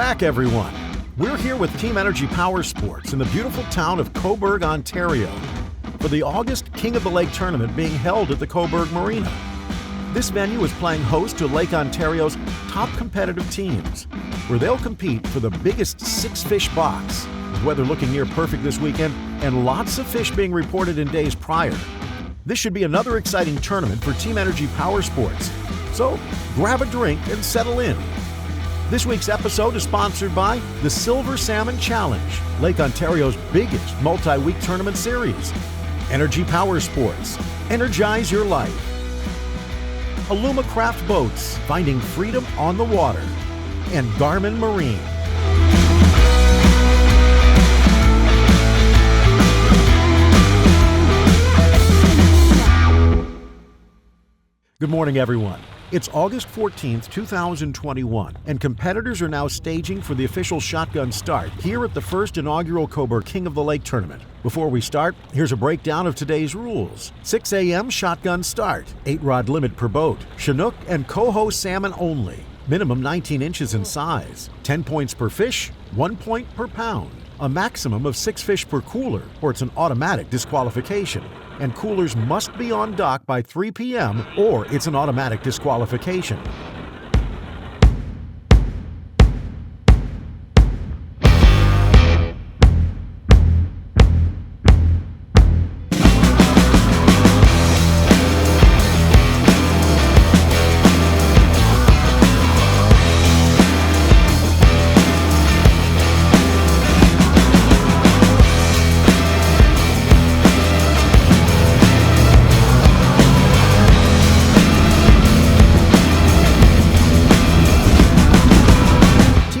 back, everyone. We're here with Team Energy Powersports in the beautiful town of Cobourg, Ontario, for the August King of the Lake tournament being held at the Cobourg Marina. This venue is playing host to Lake Ontario's top competitive teams, where they'll compete for the biggest 6-fish box, with weather looking near perfect this weekend and lots of fish being reported in days prior. This should be another exciting tournament for Team Energy Powersports, so grab a drink and settle in. This week's episode is sponsored by the Silver Salmon Challenge, Lake Ontario's biggest multi-week tournament series. Energy Powersports, energize your life. Alumacraft Boats, finding freedom on the water. And Garmin Marine. Good morning, everyone. It's August 14th, 2021, and competitors are now staging for the official shotgun start here at the first inaugural Cobourg King of the Lake tournament. Before we start, here's a breakdown of today's rules. 6 a.m. shotgun start, 8-rod limit per boat, Chinook and coho salmon only, minimum 19 inches in size, 10 points per fish, 1 point per pound, a maximum of 6 fish per cooler, or it's an automatic disqualification. And coolers must be on dock by 3 p.m. or it's an automatic disqualification.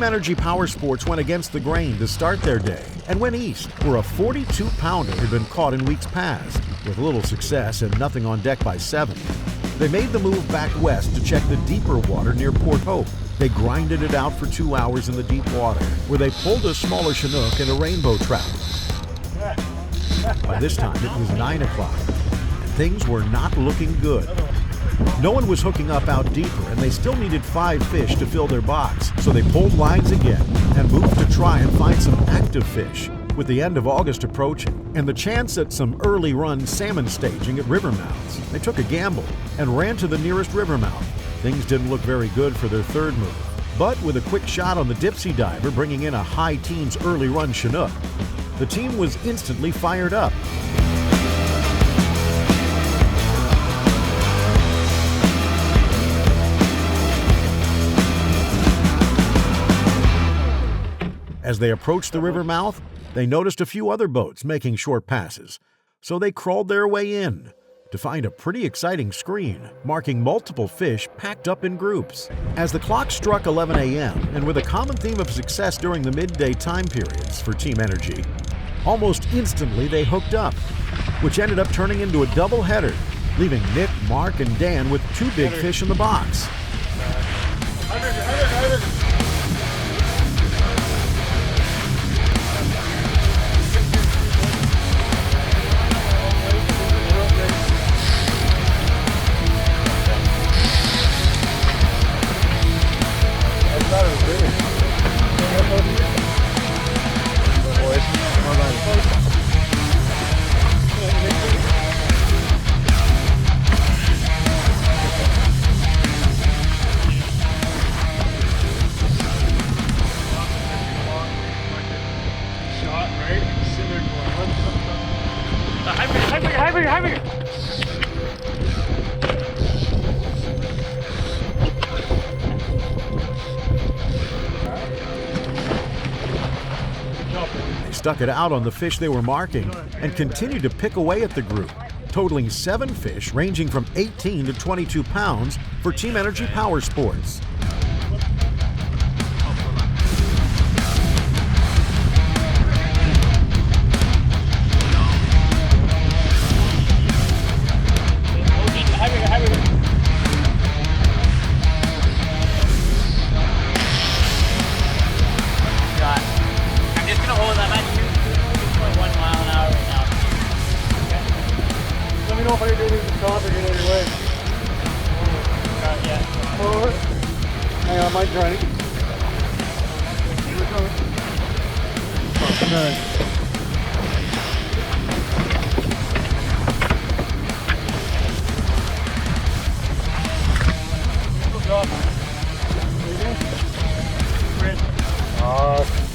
Energy Powersports went against the grain to start their day and went east, where a 42-pounder had been caught in weeks past. With little success and nothing on deck by 7, they made the move back west to check the deeper water near Port Hope. They grinded it out for 2 hours in the deep water, where they pulled a smaller Chinook and a rainbow trout. By this time, it was 9 o'clock, and things were not looking good. No one was hooking up out deeper, and they still needed 5 fish to fill their box, so they pulled lines again and moved to try and find some active fish. With the end of August approaching and the chance at some early run salmon staging at river mouths, they took a gamble and ran to the nearest river mouth. Things didn't look very good for their third move, but with a quick shot on the Dipsy diver bringing in a high teens early run Chinook, the team was instantly fired up. As they approached the river mouth, they noticed a few other boats making short passes, so they crawled their way in to find a pretty exciting screen, marking multiple fish packed up in groups. As the clock struck 11 a.m., and with a common theme of success during the midday time periods for Team Energy, almost instantly they hooked up, which ended up turning into a doubleheader, leaving Nick, Mark, and Dan with 2 big fish in the box. They stuck it out on the fish they were marking and continued to pick away at the group, totaling 7 fish ranging from 18 to 22 pounds for Team Energy Powersports. know if I did the top or get on your way. Not yet. Forward. Hang on, I might try it. minutes.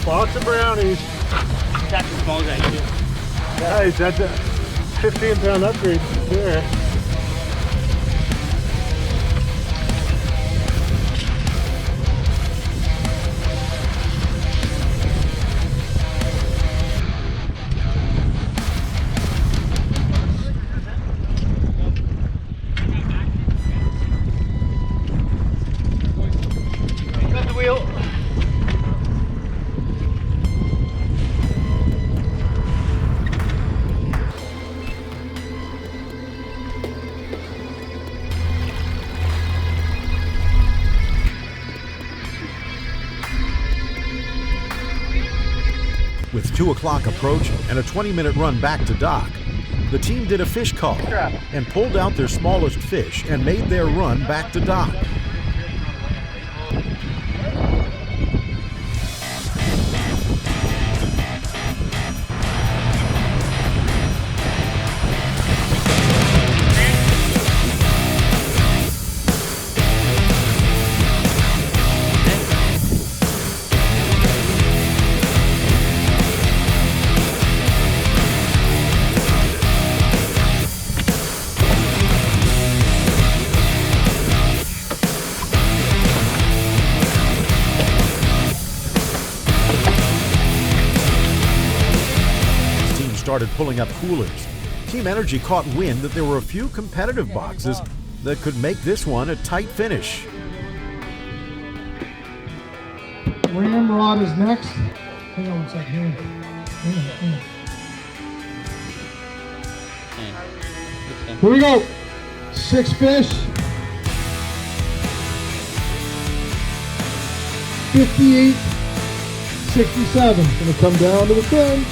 Box of brownies. That's as small as I do. Nice, that's a 15-pound upgrade there. Got the wheel. With 2 o'clock approaching and a 20-minute run back to dock, the team did a fish call and pulled out their smallest fish and made their run back to dock. Started pulling up coolers. Team Energy caught wind that there were a few competitive boxes that could make this one a tight finish. Ramrod is next. Hang on one second. Hang on. Here we go. 6 fish. 58, 67. Gonna come down to the bench.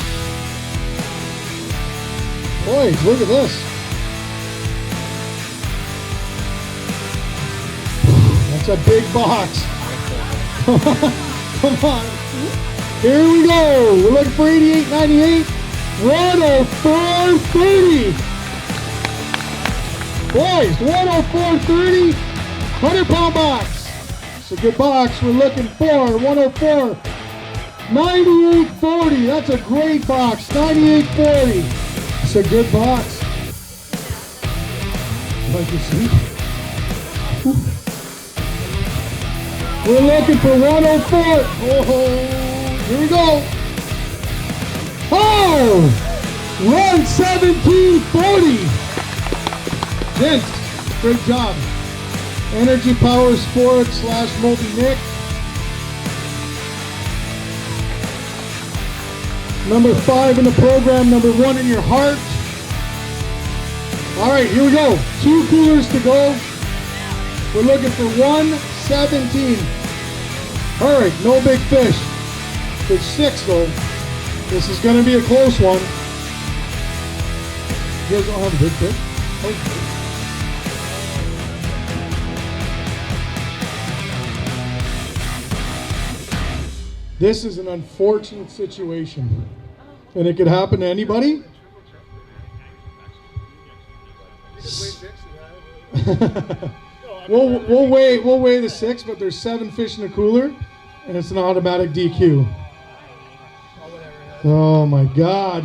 Boys, look at this. That's a big box. Come on. Here we go. We're looking for 88.98. 104.30. Boys, 104.30. 100-pound box. It's a good box. We're looking for 104. 98.40. That's a great box. 98.40. It's a good box. Like you see. We're looking for 104. Oh, here we go. Oh! 117.40. Gents, great job. Energy Powersports / Moby Nick. Number 5 in the program, number 1 in your heart. All right, here we go. 2 coolers to go. We're looking for 117. All right, no big fish. There's 6 though. This is going to be a close one. You guys don't have a big fish? Okay. This is an unfortunate situation, and it could happen to anybody. we'll weigh the 6, but there's 7 fish in the cooler, and it's an automatic DQ. Oh my God!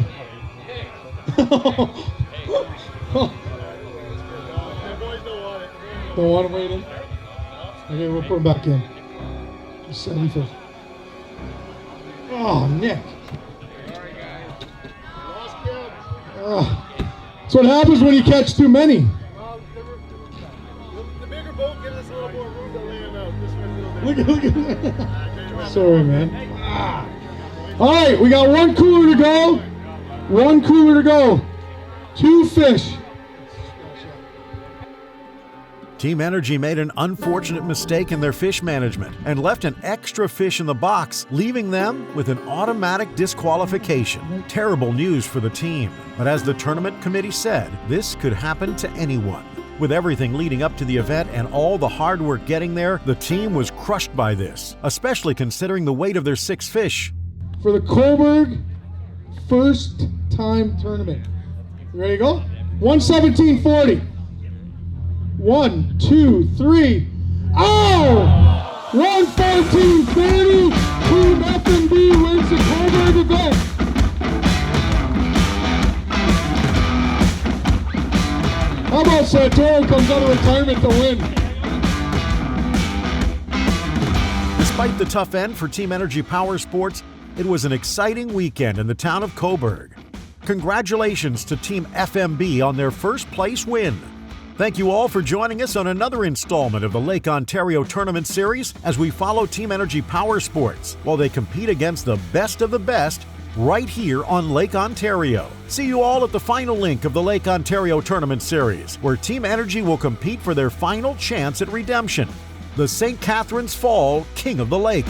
Don't want to wait in. Okay, we'll put them back in. 7 fish. Oh, Nick. That's what happens when you catch too many. The bigger boat gives us a little more room to lay them out. This one's a little bit. Look at. Sorry, man. All right, we got 1 cooler to go. 1 cooler to go. 2 fish. Team Energy made an unfortunate mistake in their fish management and left an extra fish in the box, leaving them with an automatic disqualification. Terrible news for the team. But as the tournament committee said, this could happen to anyone. With everything leading up to the event and all the hard work getting there, the team was crushed by this, especially considering the weight of their 6 fish. For the Coburg first time tournament. You ready to go? 117.40. 1, 2, 3. Oh! 114.30. Team F&B wins the Coburg event. How about Santoro comes out of retirement to win? Despite the tough end for Team Energy Powersports, it was an exciting weekend in the town of Coburg. Congratulations to Team FMB on their first place win. Thank you all for joining us on another installment of the Lake Ontario Tournament Series as we follow Team Energy Powersports while they compete against the best of the best right here on Lake Ontario. See you all at the final link of the Lake Ontario Tournament Series, where Team Energy will compete for their final chance at redemption, the St. Catharines Fall King of the Lake.